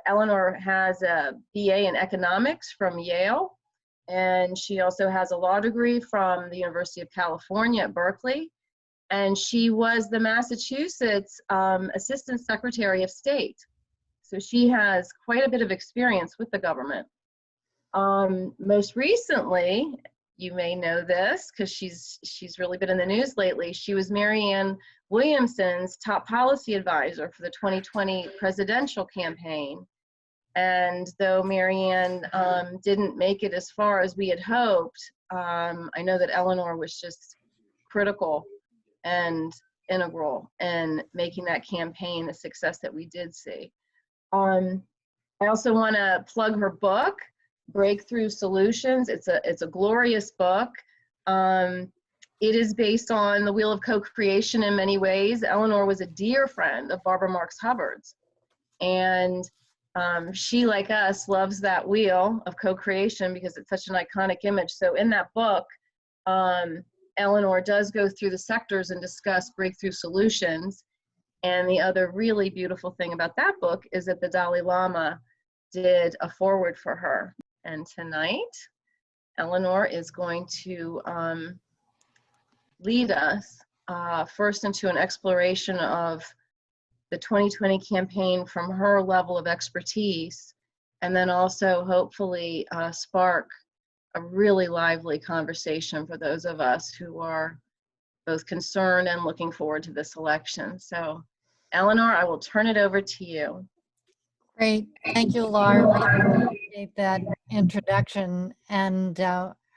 Eleanor has a BA in economics from Yale, and she also has a law degree from the University of California at Berkeley. And she was the Massachusetts Assistant Secretary of State. So she has quite a bit of experience with the government. Most recently, you may know this because she's really been in the news lately. She was Marianne Williamson's top policy advisor for the 2020 presidential campaign. And though Marianne didn't make it as far as we had hoped, I know that Eleanor was just critical and integral in making that campaign the success that we did see. I also want to plug her book, Breakthrough Solutions. It's a glorious book. It is based on the Wheel of Co-Creation in many ways. Eleanor was a dear friend of Barbara Marx Hubbard's, and she, like us, loves that wheel of co-creation because it's such an iconic image. So in that book, Eleanor does go through the sectors and discuss breakthrough solutions. And the other really beautiful thing about that book is that the Dalai Lama did a foreword for her. And tonight, Eleanor is going to lead us first into an exploration of the 2020 campaign from her level of expertise, and then also hopefully spark a really lively conversation for those of us who are both concerned and looking forward to this election. So, Eleanor, I will turn it over to you. Great. Thank you, Laura. Really appreciate that introduction and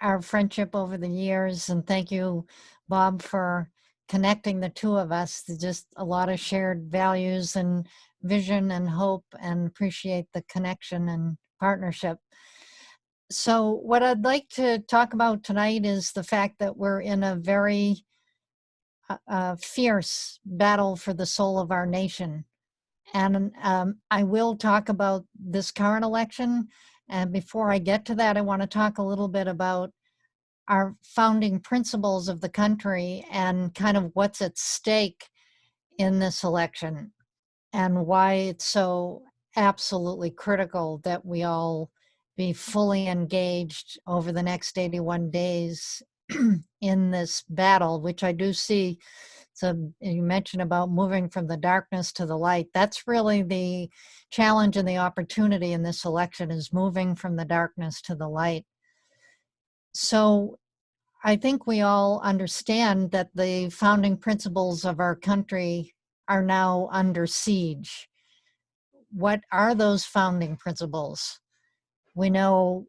our friendship over the years. And thank you, Bob, for connecting the two of us. There's just a lot of shared values and vision and hope, and appreciate the connection and partnership. So what I'd like to talk about tonight is the fact that we're in a very fierce battle for the soul of our nation. And I will talk about this current election. And before I get to that, I want to talk a little bit about our founding principles of the country and kind of what's at stake in this election and why it's so absolutely critical that we all be fully engaged over the next 81 days in this battle, which I do see. So you mentioned about moving from the darkness to the light. That's really the challenge and the opportunity in this election, is moving from the darkness to the light. So I think we all understand that the founding principles of our country are now under siege. What are those founding principles? We know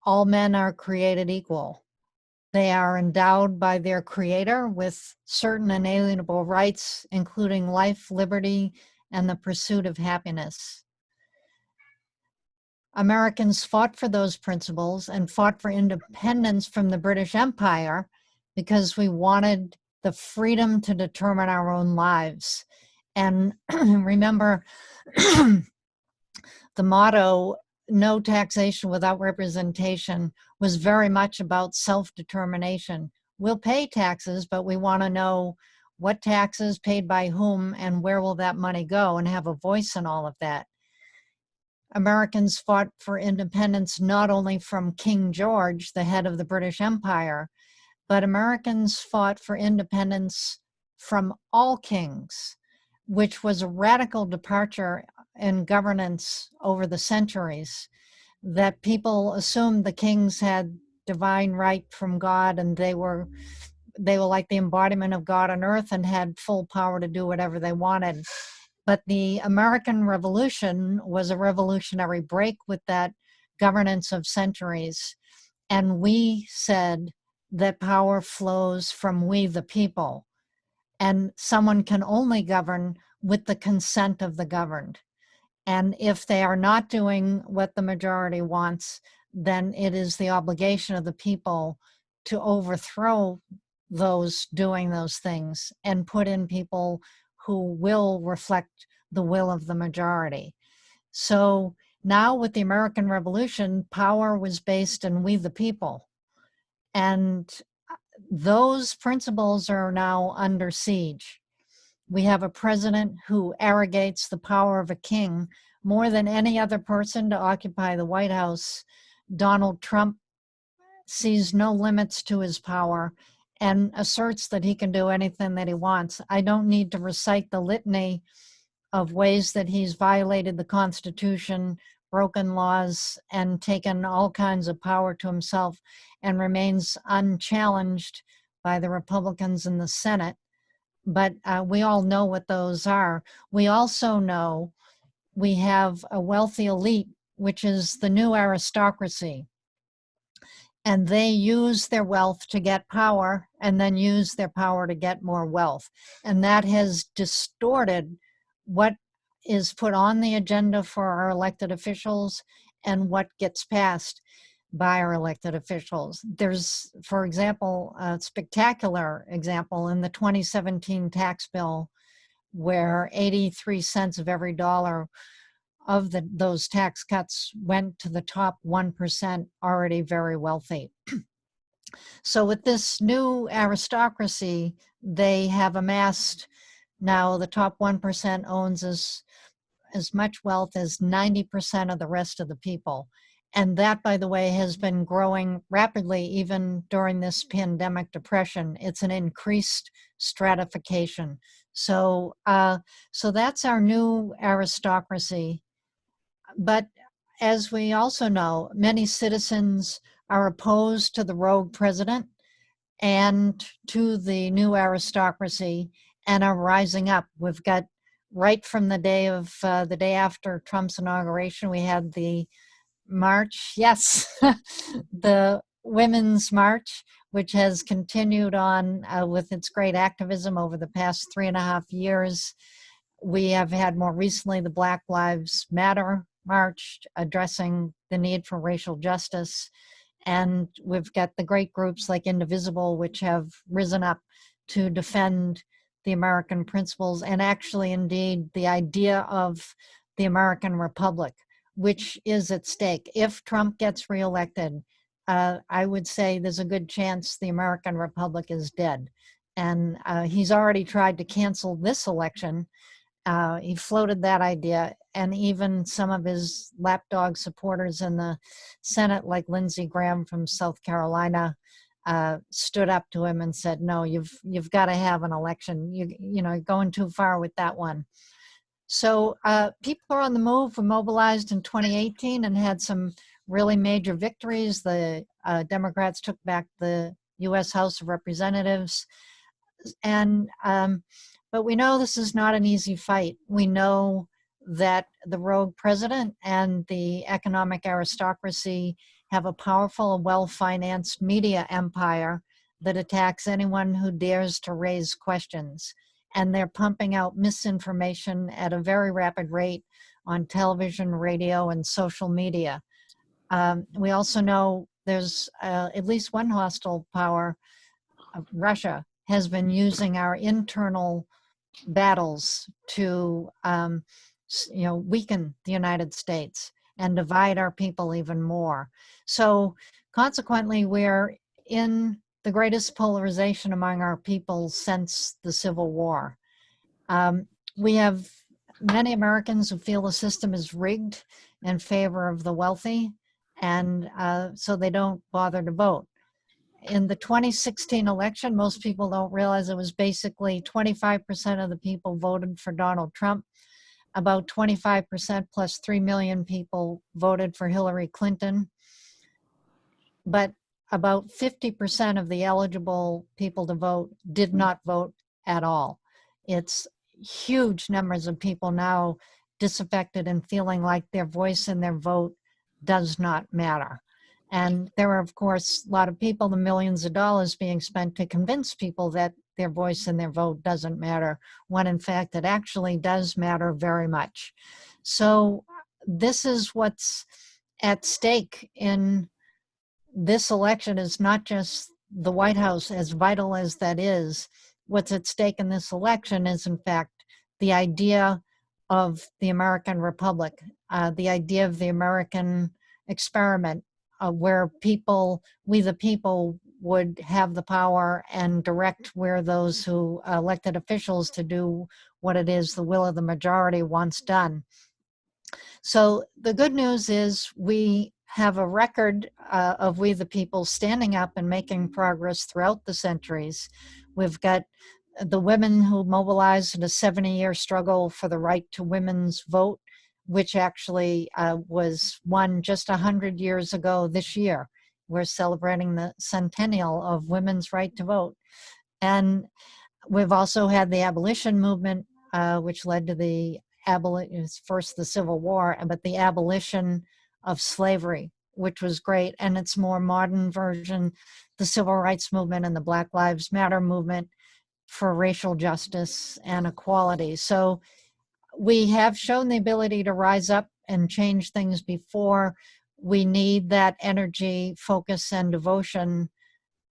all men are created equal. They are endowed by their creator with certain inalienable rights, including life, liberty, and the pursuit of happiness. Americans fought for those principles and fought for independence from the British Empire because we wanted the freedom to determine our own lives. And remember, the motto, no taxation without representation, was very much about self-determination. We'll pay taxes, but we want to know what taxes, paid by whom, and where will that money go, and have a voice in all of that. Americans fought for independence not only from King George, the head of the British Empire, but Americans fought for independence from all kings, which was a radical departure in governance over the centuries, that people assumed the kings had divine right from God, and they were like the embodiment of God on earth and had full power to do whatever they wanted. But the American Revolution was a revolutionary break with that governance of centuries. And we said that power flows from we the people, and someone can only govern with the consent of the governed. And if they are not doing what the majority wants, then it is the obligation of the people to overthrow those doing those things and put in people who will reflect the will of the majority. So now with the American Revolution, power was based in we the people. And those principles are now under siege. We have a president who arrogates the power of a king more than any other person to occupy the White House, Donald Trump sees no limits to his power and asserts that he can do anything that he wants. I don't need to recite the litany of ways that he's violated the Constitution, broken laws, and taken all kinds of power to himself, and remains unchallenged by the Republicans in the Senate. But we all know what those are. We also know we have a wealthy elite, which is the new aristocracy. And they use their wealth to get power and then use their power to get more wealth. And that has distorted what is put on the agenda for our elected officials and what gets passed by our elected officials. There's, for example, a spectacular example in the 2017 tax bill where 83 cents of every dollar of those tax cuts went to the top 1% already very wealthy. So with this new aristocracy, they have amassed now the top 1% owns as much wealth as 90% of the rest of the people. And that, by the way, has been growing rapidly even during this pandemic depression. It's an increased stratification. So that's our new aristocracy. But as we also know, many citizens are opposed to the rogue president and to the new aristocracy and are rising up. We've got right from the day after Trump's inauguration, we had the march, yes, the Women's March, which has continued on with its great activism over the past 3.5 years. We have had more recently the Black Lives Matter march addressing the need for racial justice. And we've got the great groups like Indivisible, which have risen up to defend the American principles and actually indeed the idea of the American Republic, which is at stake. If Trump gets reelected, I would say there's a good chance the American Republic is dead. And he's already tried to cancel this election. He floated that idea, and even some of his lapdog supporters in the Senate, like Lindsey Graham from South Carolina, stood up to him and said, "No, you've got to have an election. You're going too far with that one." So people are on the move. We mobilized in 2018 and had some really major victories. The Democrats took back the U.S. House of Representatives, and but we know this is not an easy fight. We know that the rogue president and the economic aristocracy have a powerful, well-financed media empire that attacks anyone who dares to raise questions. And they're pumping out misinformation at a very rapid rate on television, radio, and social media. We also know there's at least one hostile power, Russia, has been using our internal battles to weaken the United States and divide our people even more. So consequently, we're in the greatest polarization among our people since the Civil War. We have many Americans who feel the system is rigged in favor of the wealthy, and so they don't bother to vote. In the 2016 election, most people don't realize it was basically 25% of the people voted for Donald Trump. About 25% plus 3 million people voted for Hillary Clinton. But about 50% of the eligible people to vote did not vote at all. It's huge numbers of people now disaffected and feeling like their voice and their vote does not matter. And there are, of course, a lot of people, the millions of dollars being spent to convince people that their voice and their vote doesn't matter, when in fact it actually does matter very much. So this is what's at stake in this election. Is not just the White House, as vital as that is. What's at stake in this election is, in fact, the idea of the American Republic, the idea of the American experiment, where we the people would have the power and direct where those who elected officials to do what it is the will of the majority wants done. So the good news is we have a record of we the people standing up and making progress throughout the centuries. We've got the women who mobilized in a 70-year struggle for the right to women's vote, which actually was won just 100 years ago this year. We're celebrating the centennial of women's right to vote. And we've also had the abolition movement, which led to the first the Civil War, but the abolition of slavery, which was great. And its more modern version, the Civil Rights Movement and the Black Lives Matter movement for racial justice and equality. So we have shown the ability to rise up and change things before. We need that energy, focus, and devotion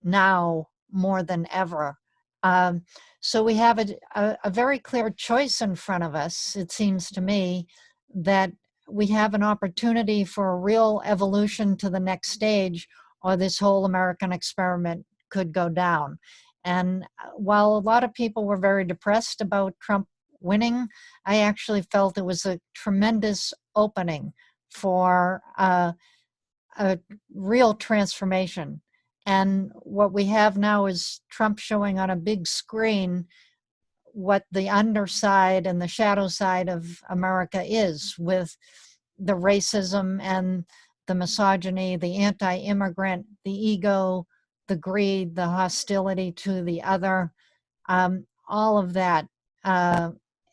now more than ever. Um, so we have a very clear choice in front of us. It seems to me that we have an opportunity for a real evolution to the next stage, or this whole American experiment could go down. And while a lot of people were very depressed about Trump winning, I actually felt it was a tremendous opening for a real transformation. And what we have now is Trump showing on a big screen what the underside and the shadow side of America is, with the racism and the misogyny, the anti-immigrant, the ego, the greed, the hostility to the other. All of that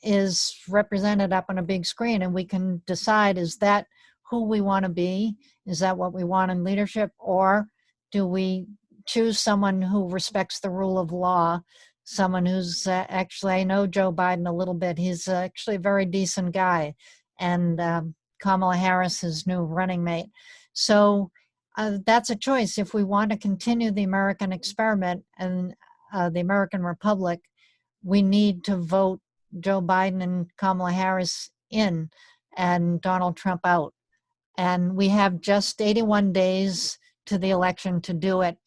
is represented up on a big screen, and we can decide, is that who we want to be? Is that what we want in leadership? Or do we choose someone who respects the rule of law, someone who's actually, I know Joe Biden a little bit, he's actually a very decent guy, and Kamala Harris, his new running mate. So that's a choice. If we want to continue the American experiment and the American Republic, we need to vote Joe Biden and Kamala Harris in and Donald Trump out. And we have just 81 days to the election to do it.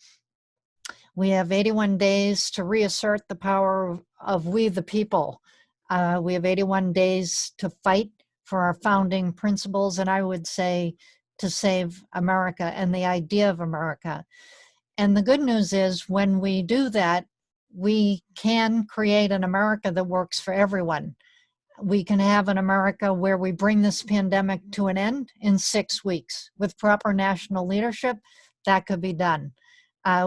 We have 81 days to reassert the power of we the people. We have 81 days to fight for our founding principles, and I would say to save America and the idea of America. And the good news is, when we do that, we can create an America that works for everyone. We can have an America where we bring this pandemic to an end in 6 weeks. With proper national leadership, that could be done.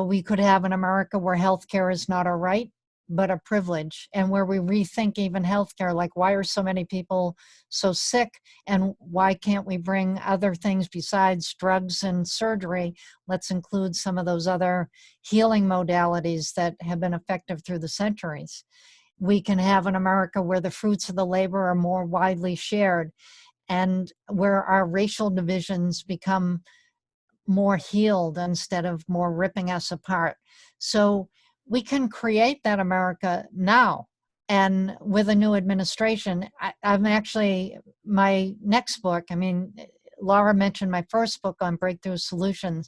We could have an America where healthcare is not a right, but a privilege, and where we rethink even healthcare, like, why are so many people so sick, and why can't we bring other things besides drugs and surgery? Let's include some of those other healing modalities that have been effective through the centuries. We can have an America where the fruits of the labor are more widely shared, and where our racial divisions become more healed instead of more ripping us apart. So we can create that America now. And with a new administration, I'm actually, my next book, I mean, Laura mentioned my first book on breakthrough solutions.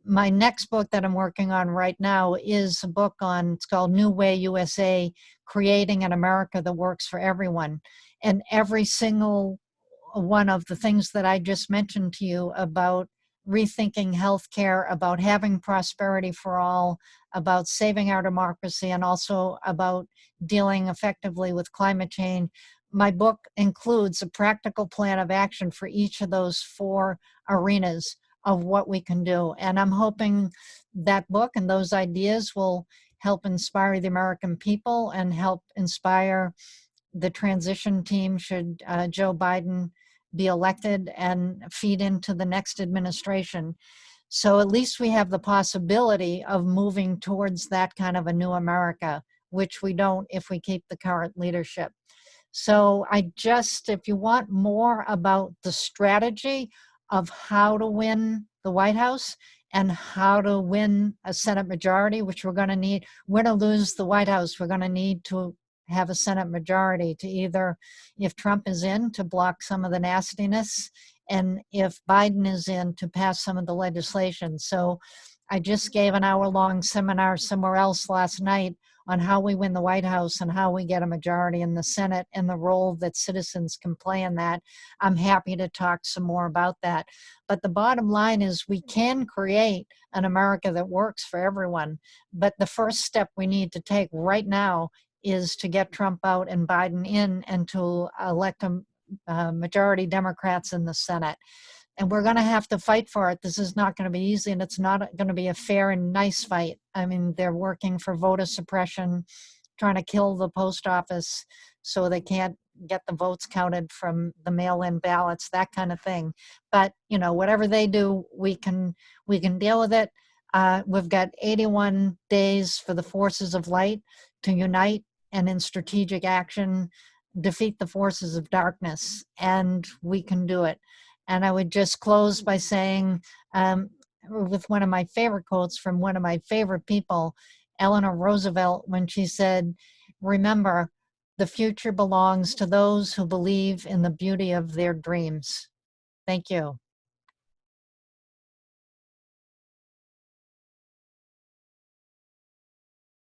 My next book that I'm working on right now is a book on, it's called New Way USA, Creating an America That Works for Everyone. And every single one of the things that I just mentioned to you about rethinking healthcare, about having prosperity for all, about saving our democracy, and also about dealing effectively with climate change. My book includes a practical plan of action for each of those 4 arenas of what we can do. And I'm hoping that book and those ideas will help inspire the American people and help inspire the transition team should Joe Biden be elected, and feed into the next administration. So at least we have the possibility of moving towards that kind of a new America, which we don't if we keep the current leadership. So if you want more about the strategy of how to win the White House and how to win a Senate majority, which we're going to need, we're going to lose the White House, we're going to need to have a Senate majority to either, if Trump is in, to block some of the nastiness, and if Biden is in, to pass some of the legislation. So I just gave an hour-long seminar somewhere else last night on how we win the White House and how we get a majority in the Senate and the role that citizens can play in that, I'm happy to talk some more about that. But the bottom line is we can create an America that works for everyone. But the first step we need to take right now is to get Trump out and Biden in, and to elect a majority Democrats in the Senate. And we're going to have to fight for it. This is not going to be easy, and it's not going to be a fair and nice fight. I mean, they're working for voter suppression, trying to kill the post office so they can't get the votes counted from the mail-in ballots, that kind of thing. But, you know, whatever they do, we can deal with it. We've got 81 days for the forces of light to unite and in strategic action defeat the forces of darkness, and we can do it. And I would just close by saying, with one of my favorite quotes from one of my favorite people, Eleanor Roosevelt, when she said, "Remember, the future belongs to those who believe in the beauty of their dreams." Thank you.